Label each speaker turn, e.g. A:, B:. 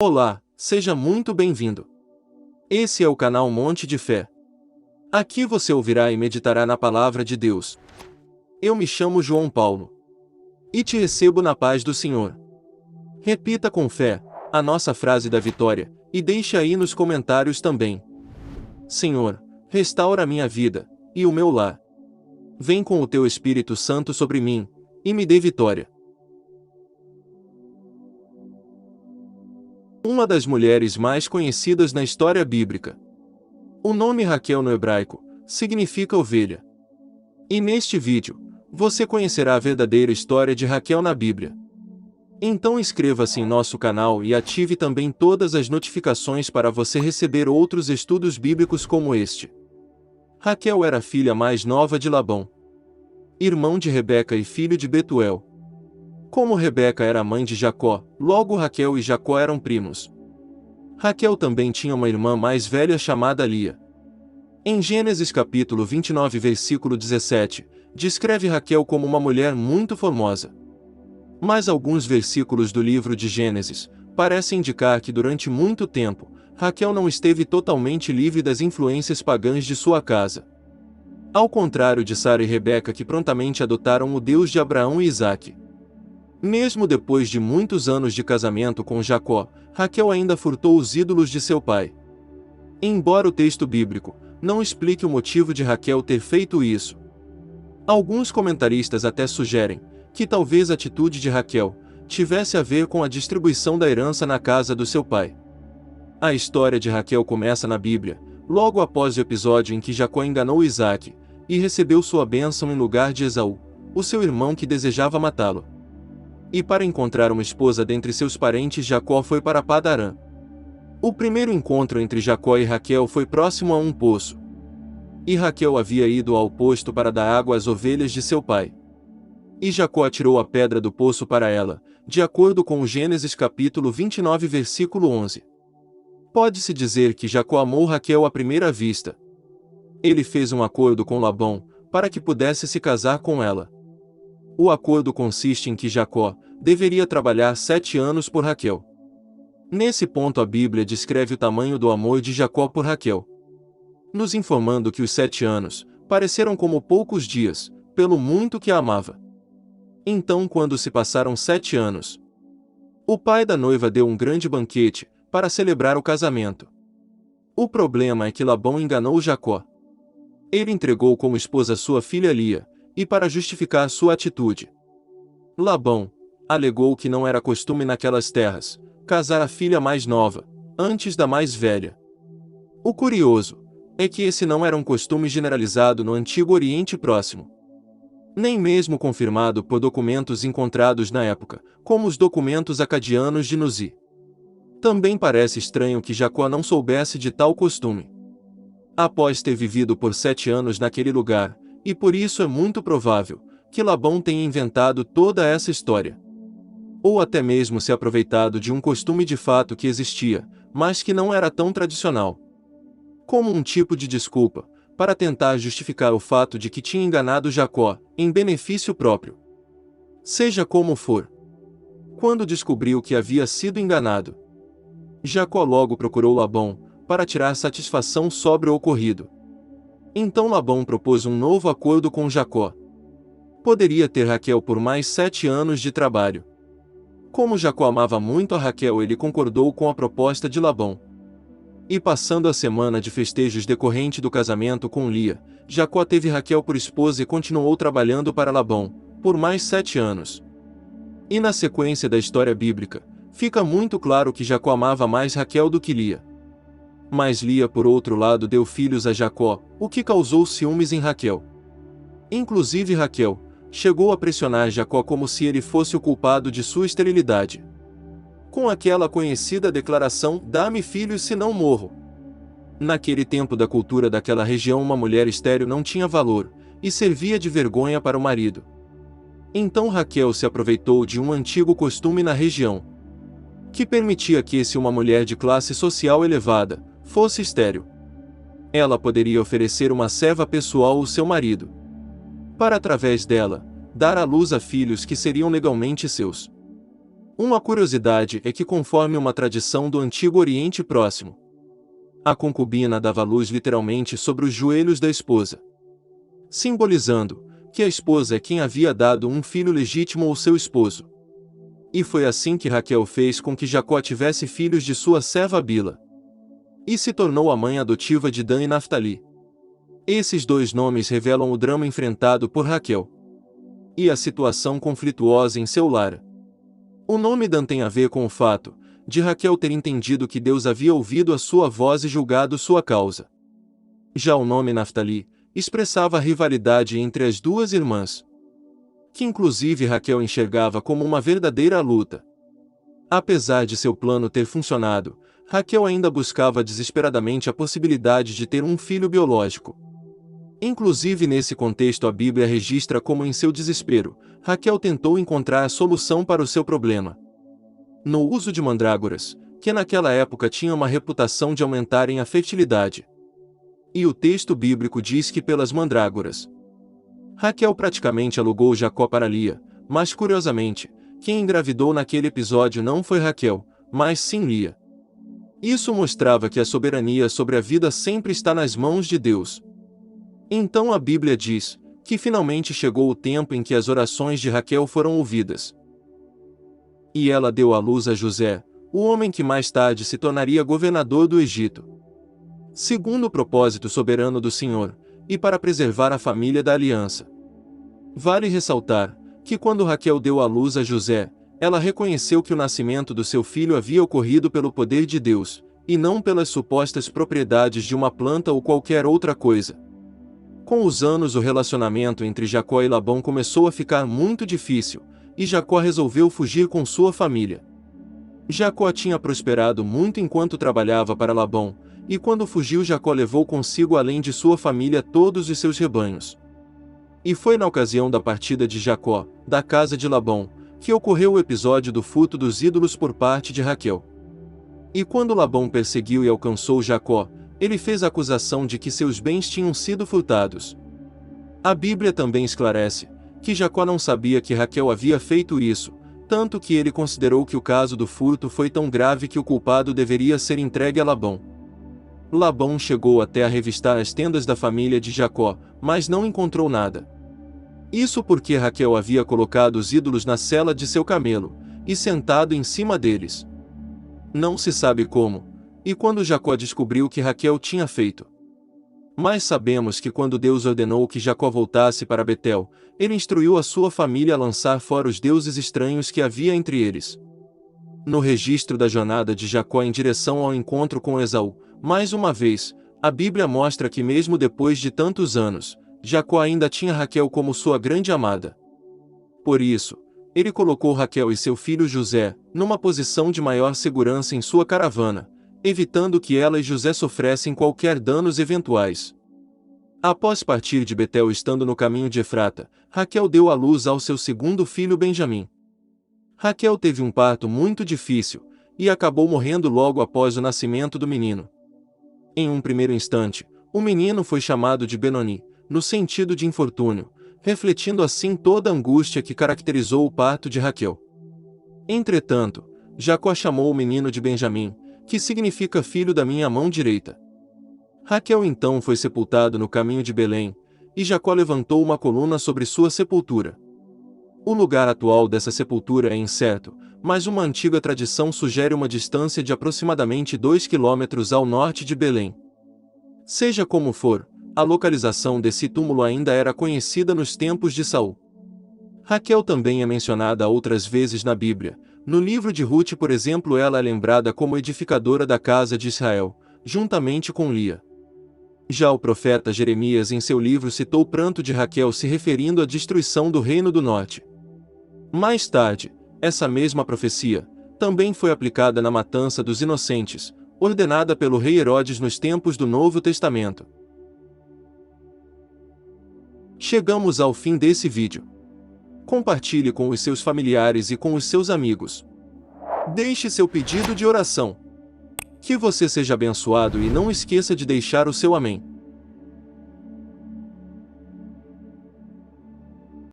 A: Olá, seja muito bem-vindo. Esse é o canal Monte de Fé. Aqui você ouvirá e meditará na Palavra de Deus. Eu me chamo João Paulo. E te recebo na paz do Senhor. Repita com fé a nossa frase da vitória, e deixe aí nos comentários também. Senhor, restaura a minha vida, e o meu lar. Vem com o teu Espírito Santo sobre mim, e me dê vitória. Uma das mulheres mais conhecidas na história bíblica. O nome Raquel no hebraico significa ovelha. E neste vídeo, você conhecerá a verdadeira história de Raquel na Bíblia. Então inscreva-se em nosso canal e ative também todas as notificações para você receber outros estudos bíblicos como este. Raquel era a filha mais nova de Labão, irmão de Rebeca e filho de Betuel. Como Rebeca era mãe de Jacó, logo Raquel e Jacó eram primos. Raquel também tinha uma irmã mais velha chamada Lia. Em Gênesis capítulo 29 versículo 17, descreve Raquel como uma mulher muito formosa. Mas alguns versículos do livro de Gênesis parecem indicar que durante muito tempo, Raquel não esteve totalmente livre das influências pagãs de sua casa. Ao contrário de Sara e Rebeca, que prontamente adotaram o Deus de Abraão e Isaque. Mesmo depois de muitos anos de casamento com Jacó, Raquel ainda furtou os ídolos de seu pai. Embora o texto bíblico não explique o motivo de Raquel ter feito isso, alguns comentaristas até sugerem que talvez a atitude de Raquel tivesse a ver com a distribuição da herança na casa do seu pai. A história de Raquel começa na Bíblia, logo após o episódio em que Jacó enganou Isaque e recebeu sua bênção em lugar de Esaú, o seu irmão que desejava matá-lo. E para encontrar uma esposa dentre seus parentes, Jacó foi para Padarã. O primeiro encontro entre Jacó e Raquel foi próximo a um poço. E Raquel havia ido ao posto para dar água às ovelhas de seu pai. E Jacó atirou a pedra do poço para ela, de acordo com Gênesis capítulo 29 versículo 11. Pode-se dizer que Jacó amou Raquel à primeira vista. Ele fez um acordo com Labão, para que pudesse se casar com ela. O acordo consiste em que Jacó deveria trabalhar 7 anos por Raquel. Nesse ponto a Bíblia descreve o tamanho do amor de Jacó por Raquel, nos informando que os 7 anos pareceram como poucos dias, pelo muito que a amava. Então, quando se passaram 7 anos, o pai da noiva deu um grande banquete para celebrar o casamento. O problema é que Labão enganou Jacó. Ele entregou como esposa sua filha Lia, e para justificar sua atitude, Labão alegou que não era costume naquelas terras casar a filha mais nova antes da mais velha. O curioso é que esse não era um costume generalizado no Antigo Oriente Próximo, nem mesmo confirmado por documentos encontrados na época, como os documentos acadianos de Nuzi. Também parece estranho que Jacó não soubesse de tal costume, após ter vivido por 7 anos naquele lugar, e por isso é muito provável que Labão tenha inventado toda essa história. Ou até mesmo se aproveitado de um costume de fato que existia, mas que não era tão tradicional, como um tipo de desculpa, para tentar justificar o fato de que tinha enganado Jacó, em benefício próprio. Seja como for, quando descobriu que havia sido enganado, Jacó logo procurou Labão, para tirar satisfação sobre o ocorrido. Então Labão propôs um novo acordo com Jacó. Poderia ter Raquel por mais 7 anos de trabalho. Como Jacó amava muito a Raquel, ele concordou com a proposta de Labão. E passando a semana de festejos decorrente do casamento com Lia, Jacó teve Raquel por esposa e continuou trabalhando para Labão, por mais 7 anos. E na sequência da história bíblica, fica muito claro que Jacó amava mais Raquel do que Lia. Mas Lia, por outro lado, deu filhos a Jacó, o que causou ciúmes em Raquel. Inclusive Raquel chegou a pressionar Jacó como se ele fosse o culpado de sua esterilidade, com aquela conhecida declaração: "Dá-me filhos, senão morro". Naquele tempo da cultura daquela região, uma mulher estéril não tinha valor, e servia de vergonha para o marido. Então Raquel se aproveitou de um antigo costume na região, que permitia que, se uma mulher de classe social elevada fosse estéril, ela poderia oferecer uma serva pessoal ao seu marido, para através dela, dar à luz a filhos que seriam legalmente seus. Uma curiosidade é que, conforme uma tradição do Antigo Oriente Próximo, a concubina dava luz literalmente sobre os joelhos da esposa, simbolizando que a esposa é quem havia dado um filho legítimo ao seu esposo. E foi assim que Raquel fez com que Jacó tivesse filhos de sua serva Bila, e se tornou a mãe adotiva de Dan e Naftali. Esses dois nomes revelam o drama enfrentado por Raquel e a situação conflituosa em seu lar. O nome Dan tem a ver com o fato de Raquel ter entendido que Deus havia ouvido a sua voz e julgado sua causa. Já o nome Naftali expressava a rivalidade entre as duas irmãs, que inclusive Raquel enxergava como uma verdadeira luta. Apesar de seu plano ter funcionado, Raquel ainda buscava desesperadamente a possibilidade de ter um filho biológico. Inclusive nesse contexto a Bíblia registra como em seu desespero, Raquel tentou encontrar a solução para o seu problema no uso de mandrágoras, que naquela época tinham uma reputação de aumentarem a fertilidade. E o texto bíblico diz que pelas mandrágoras, Raquel praticamente alugou Jacó para Lia, mas curiosamente, quem engravidou naquele episódio não foi Raquel, mas sim Lia. Isso mostrava que a soberania sobre a vida sempre está nas mãos de Deus. Então a Bíblia diz que finalmente chegou o tempo em que as orações de Raquel foram ouvidas. E ela deu à luz a José, o homem que mais tarde se tornaria governador do Egito, segundo o propósito soberano do Senhor, e para preservar a família da aliança. Vale ressaltar que quando Raquel deu à luz a José, ela reconheceu que o nascimento do seu filho havia ocorrido pelo poder de Deus, e não pelas supostas propriedades de uma planta ou qualquer outra coisa. Com os anos o relacionamento entre Jacó e Labão começou a ficar muito difícil, e Jacó resolveu fugir com sua família. Jacó tinha prosperado muito enquanto trabalhava para Labão, e quando fugiu Jacó levou consigo além de sua família todos os seus rebanhos. E foi na ocasião da partida de Jacó, da casa de Labão, que ocorreu o episódio do furto dos ídolos por parte de Raquel. E quando Labão perseguiu e alcançou Jacó, ele fez a acusação de que seus bens tinham sido furtados. A Bíblia também esclarece que Jacó não sabia que Raquel havia feito isso, tanto que ele considerou que o caso do furto foi tão grave que o culpado deveria ser entregue a Labão. Labão chegou até a revistar as tendas da família de Jacó, mas não encontrou nada. Isso porque Raquel havia colocado os ídolos na sela de seu camelo, e sentado em cima deles. Não se sabe como, e quando Jacó descobriu o que Raquel tinha feito. Mas sabemos que quando Deus ordenou que Jacó voltasse para Betel, ele instruiu a sua família a lançar fora os deuses estranhos que havia entre eles. No registro da jornada de Jacó em direção ao encontro com Esaú, mais uma vez, a Bíblia mostra que mesmo depois de tantos anos, Jacó ainda tinha Raquel como sua grande amada. Por isso, ele colocou Raquel e seu filho José numa posição de maior segurança em sua caravana, evitando que ela e José sofressem qualquer danos eventuais. Após partir de Betel estando no caminho de Efrata, Raquel deu à luz ao seu segundo filho Benjamim. Raquel teve um parto muito difícil, e acabou morrendo logo após o nascimento do menino. Em um primeiro instante, o menino foi chamado de Benoni, no sentido de infortúnio, refletindo assim toda a angústia que caracterizou o parto de Raquel. Entretanto, Jacó chamou o menino de Benjamim, que significa filho da minha mão direita. Raquel então foi sepultado no caminho de Belém, e Jacó levantou uma coluna sobre sua sepultura. O lugar atual dessa sepultura é incerto, mas uma antiga tradição sugere uma distância de aproximadamente 2 quilômetros ao norte de Belém. Seja como for, a localização desse túmulo ainda era conhecida nos tempos de Saul. Raquel também é mencionada outras vezes na Bíblia. No livro de Rute, por exemplo, ela é lembrada como edificadora da casa de Israel, juntamente com Lia. Já o profeta Jeremias em seu livro citou o pranto de Raquel se referindo à destruição do reino do norte. Mais tarde, essa mesma profecia também foi aplicada na matança dos inocentes, ordenada pelo rei Herodes nos tempos do Novo Testamento. Chegamos ao fim desse vídeo. Compartilhe com os seus familiares e com os seus amigos. Deixe seu pedido de oração. Que você seja abençoado e não esqueça de deixar o seu amém.